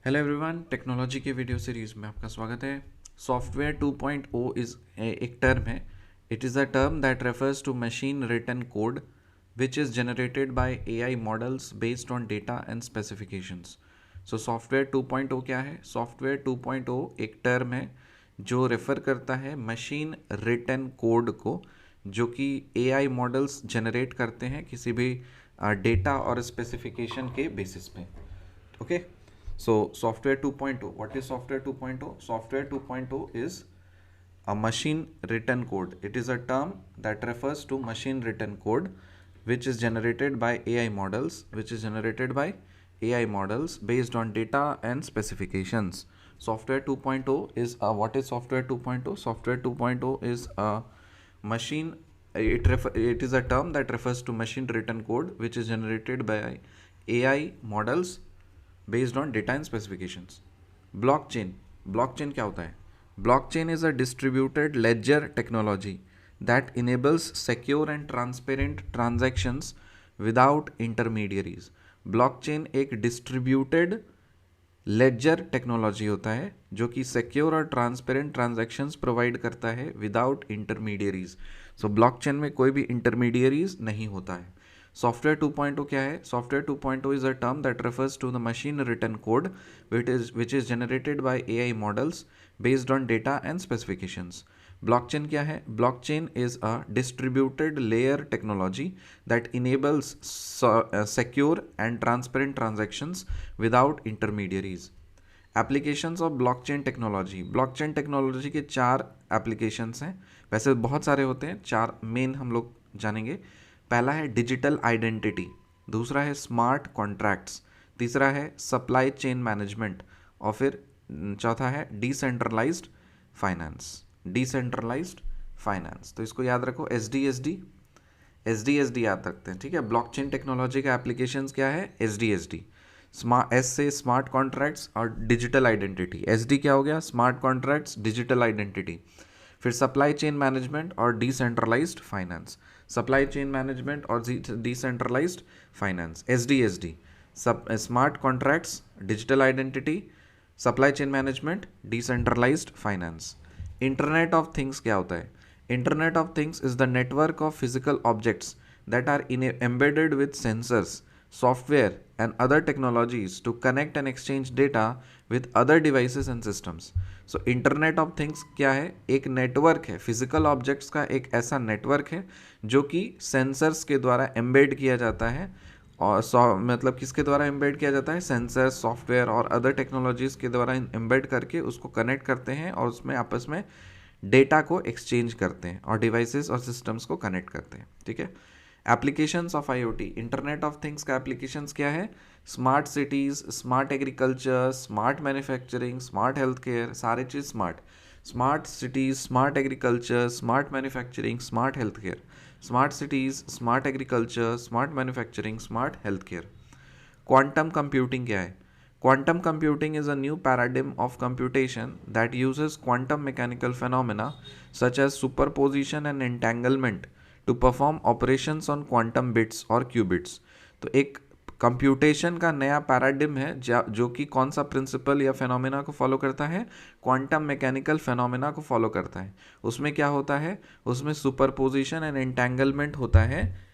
Hello everyone, technology के video series में आपका स्वागत है। सॉफ्टवेयर 2.0 इज एक टर्म है। It is a term that refers to machine written code which is generated by AI models based on data and specifications. So software 2.0 क्या है? Software 2.0 एक टर्म है जो रेफर करता है मशीन रिटन कोड को, जो कि एआई मॉडल्स जनरेट करते हैं किसी भी डेटा और स्पेसिफिकेशन के बेसिस पे। Okay, so software 2.0, what is software 2.0? Software 2.0 is a machine written code. It is a term that refers to machine written code which is generated by AI models, based on data and specifications. Software 2.0 is what is software 2.0? Software 2.0 is a machine it is a term that refers to machine written code which is generated by AI models based on data and specifications. Blockchain क्या होता है? Blockchain is a distributed ledger technology that enables secure and transparent transactions without intermediaries. Blockchain एक distributed ledger technology होता है जो कि secure और transparent transactions provide करता है विदाउट इंटरमीडियरीज। सो ब्लॉकचेन में कोई भी इंटरमीडियरीज नहीं होता है। सॉफ्टवेयर 2.0 क्या है? Software 2.0 is a term that refers to the machine written code which is generated by AI models based on data and specifications. Blockchain क्या है? Blockchain is a distributed layer technology that enables secure and transparent transactions without intermediaries. Applications of blockchain technology. Blockchain technology के 4 applications हैं, वैसे बहुत सारे होते हैं, 4 main हम लोग जानेंगे। पहला है डिजिटल आइडेंटिटी, दूसरा है स्मार्ट कॉन्ट्रैक्ट्स, तीसरा है सप्लाई चेन मैनेजमेंट और फिर चौथा है डिसेंट्रलाइज्ड फाइनेंस। तो इसको याद रखो, एस डी याद रखते हैं, ठीक है। ब्लॉकचेन टेक्नोलॉजी का एप्लीकेशंस क्या है? S D. एस से स्मार्ट कॉन्ट्रैक्ट्स और डिजिटल आइडेंटिटी। एस डी क्या हो गया? Smart contracts, digital identity. फिर सप्लाई चेन मैनेजमेंट और decentralised finance. Supply chain management और डिसेंट्रलाइज्ड फाइनेंस, एस डी। सब smart contracts, digital identity, supply chain management, decentralised finance. Internet of things क्या होता है? Internet of Things is the network of physical objects that are embedded with sensors, software, and other technologies to connect and exchange data with other devices and systems. So Internet of Things क्या है? एक network है, physical objects का एक ऐसा network है जो कि सेंसर्स के द्वारा एम्बेड किया जाता है। और मतलब किसके द्वारा एम्बेड किया जाता है? सेंसर, सॉफ्टवेयर और अदर टेक्नोलॉजीज़ के द्वारा एम्बेड करके उसको कनेक्ट करते हैं और उसमें आपस में डेटा को एक्सचेंज करते हैं और डिवाइसेस और सिस्टम्स को कनेक्ट करते हैं, ठीक है। Applications of IoT. Internet of things का एप्लीकेशंस क्या है? Smart cities, smart agriculture, smart manufacturing, smart health care, सारे चीज़ smart cities, smart agriculture, smart manufacturing, smart health care. Smart cities, smart agriculture, smart manufacturing, smart health care. Quantum computing क्या है? Quantum computing is a new paradigm of computation that uses quantum mechanical phenomena such as superposition and entanglement to perform operations on quantum bits or qubits. तो एक computation का नया paradigm है जो कि कौन सा प्रिंसिपल या फेनोमेना को फॉलो करता है? क्वांटम मैकेनिकल फेनोमेना को फॉलो करता है। उसमें क्या होता है? उसमें सुपरपोजिशन एंड एंटेंगलमेंट होता है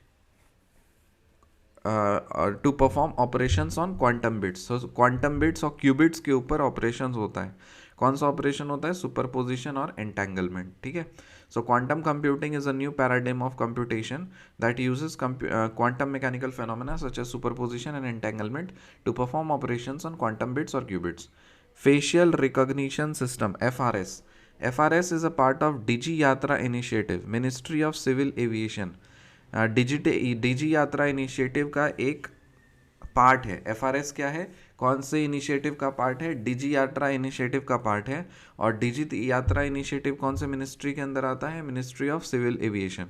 to perform operations on quantum bits. Quantum bits और क्यूबिट्स के ऊपर ऑपरेशन होता है। कौन सा ऑपरेशन होता है? सुपरपोजिशन और एंटेंगलमेंट, ठीक है। So quantum computing is a new paradigm of computation that uses quantum mechanical phenomena such as superposition and entanglement to perform operations on quantum bits और qubits. Facial recognition system, FRS. FRS is a part of Digi Yatra initiative, ministry of civil aviation. Digi Yatra initiative का एक part है। FRS क्या है? कौन से initiative का part है? डिजी यात्रा इनिशिएटिव का पार्ट है। और डिजी यात्रा इनिशिएटिव कौन से मिनिस्ट्री के अंदर आता है? Ministry of civil aviation.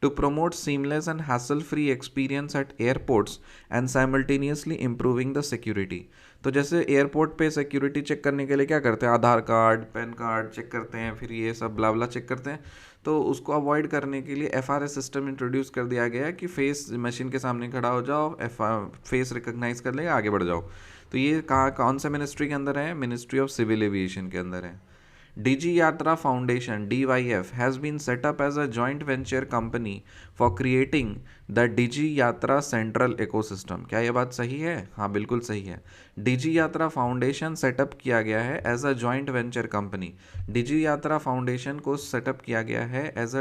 To promote seamless and hassle free experience at airports and simultaneously improving the security. तो जैसे एयरपोर्ट पे सिक्योरिटी चेक करने के लिए क्या करते हैं? आधार कार्ड, पैन कार्ड चेक करते हैं, फिर ये सब ब्ला चेक करते हैं। तो उसको अवॉइड करने के लिए एफआरएस सिस्टम इंट्रोड्यूस कर दिया गया है कि फेस मशीन के सामने खड़ा हो जाओ, फेस रिकॉग्नाइज कर लेगा, आगे बढ़ जाओ। तो ये कहाँ कौन से मिनिस्ट्री के अंदर है? मिनिस्ट्री ऑफ सिविल एविएशन के अंदर है। DG Yatra Foundation (DYF) has been set up as a joint venture company for creating the DG Yatra Central Ecosystem। क्या ये बात सही है? हाँ बिल्कुल सही है। DG Yatra Foundation सेटअप किया गया है as a joint venture company. DG Yatra Foundation को सेटअप किया गया है as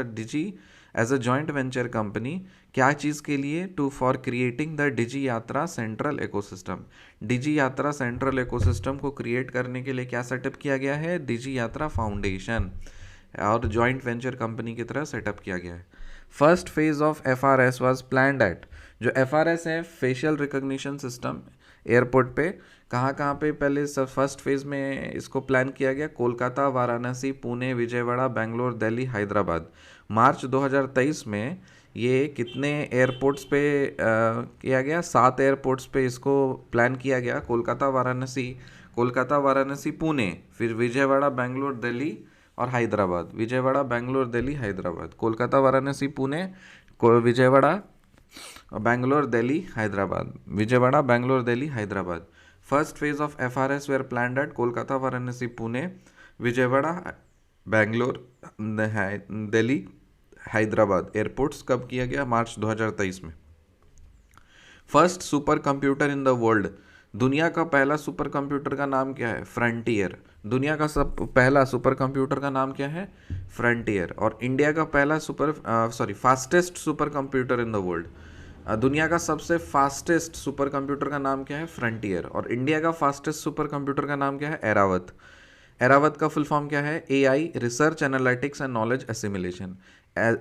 a joint venture company. क्या चीज़ के लिए? To for creating the Digi Yatra central ecosystem. Digi Yatra central ecosystem को क्रिएट करने के लिए क्या सेटअप किया गया है? डिजी यात्रा फाउंडेशन और जॉइंट वेंचर कंपनी की तरह सेटअप किया गया है। First phase of FRS was planned at, जो FRS है फेशियल रिकॉग्निशन सिस्टम, एयरपोर्ट पे कहाँ पे पहले सब फर्स्ट फेज में इसको प्लान किया गया? कोलकाता, वाराणसी, पुणे, विजयवाड़ा, बेंगलोर, दिल्ली, हैदराबाद। मार्च 2023 में ये कितने एयरपोर्ट्स पे किया गया? 7 एयरपोर्ट्स पे इसको प्लान किया गया। कोलकाता, वाराणसी, पुणे, फिर विजयवाड़ा, बेंगलोर, दिल्ली और Hyderabad. Vijayawada, Bangalore, Delhi, Hyderabad. Kolkata, Varanasi, Pune, Vijayawada, Bangalore, Delhi, Hyderabad. Vijayawada, Bangalore, Delhi, Hyderabad. First phase of FRS were planned at Kolkata, Varanasi, Pune, Vijayawada, Bangalore, Delhi, Hyderabad airports. कब किया गया? मार्च 2023 में। First supercomputer in the world, दुनिया का पहला सुपर कंप्यूटर का नाम क्या है? फ्रंटियर। दुनिया का पहला सुपर कंप्यूटर का नाम क्या है? फ्रंटियर। और इंडिया का पहला fastest super computer in the world, दुनिया का सबसे फास्टेस्ट सुपर कंप्यूटर का नाम क्या है? फ्रंटियर। और इंडिया का फास्टेस्ट सुपर कंप्यूटर का नाम क्या है? एरावत। एरावत का फुल फॉर्म क्या है? AI research analytics and knowledge assimilation.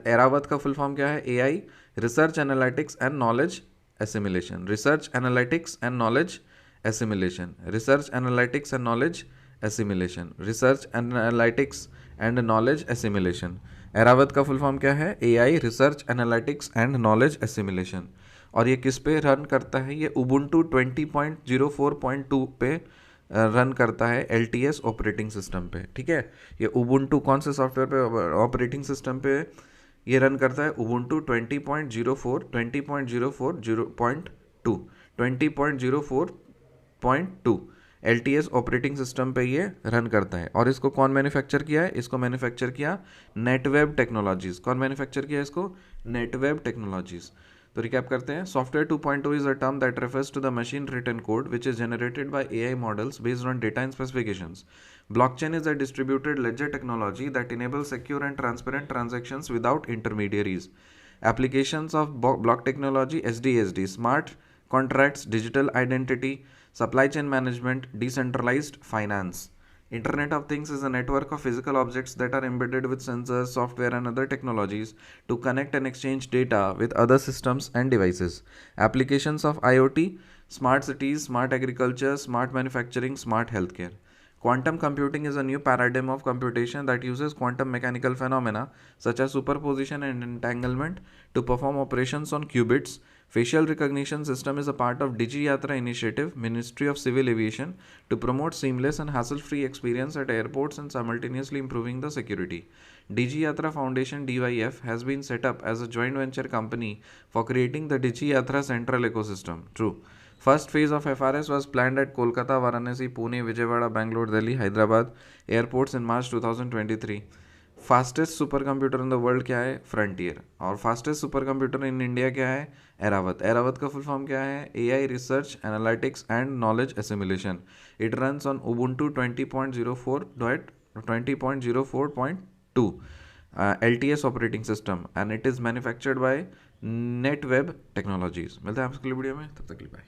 Airavat का फुल फॉर्म क्या है? AI research analytics and knowledge assimilation. Research analytics and knowledge assimilation. Research analytics and knowledge assimilation. Research analytics and knowledge assimilation. Airavat का full form क्या है? AI research analytics and knowledge assimilation. और ये किस पे run करता है? ये उबुंटू 20.04.2 पे रन करता है, LTS ऑपरेटिंग सिस्टम पे। ठीक है, ये उबुंटू कौन से सॉफ्टवेयर पे, ऑपरेटिंग सिस्टम पे ये रन करता है? उबुंटू 20.04.2 LTS ऑपरेटिंग सिस्टम पे ये रन करता है। और इसको कौन मैन्युफैक्चर किया है? इसको मैन्युफैक्चर किया नेटवेब टेक्नोलॉजीज। कौन मैन्युफैक्चर किया इसको? नेटवेब टेक्नोलॉजीज। तो रिकैप करते हैं। Software 2.0 is a term that refers to the machine written code which is generated by AI models based on data and specifications. Blockchain is a distributed ledger technology that enables secure and transparent transactions without intermediaries. Applications of block technology: SDSD, smart contracts, digital identity, supply chain management, decentralized finance. Internet of Things is a network of physical objects that are embedded with sensors, software, and other technologies to connect and exchange data with other systems and devices. Applications of IoT: smart cities, smart agriculture, smart manufacturing, smart healthcare. Quantum computing is a new paradigm of computation that uses quantum mechanical phenomena such as superposition and entanglement to perform operations on qubits. Facial recognition system is a part of Digi Yatra initiative, Ministry of Civil Aviation, to promote seamless and hassle-free experience at airports and simultaneously improving the security. Digi Yatra Foundation (DYF) has been set up as a joint venture company for creating the Digi Yatra Central Ecosystem. True. First phase of FRS was planned at Kolkata, Varanasi, Pune, Vijayawada, Bangalore, Delhi, Hyderabad airports in March 2023. Fastest super computer in the world क्या है? Frontier. और fastest super computer in India क्या है? एरावत। एरावत का full form क्या है? AI research analytics and knowledge assimilation. It runs on Ubuntu 20.04.2 LTS operating system and it is manufactured by Netweb technologies. मिलते हैं आपसे अगली वीडियो में, तब तक के लिए बाय।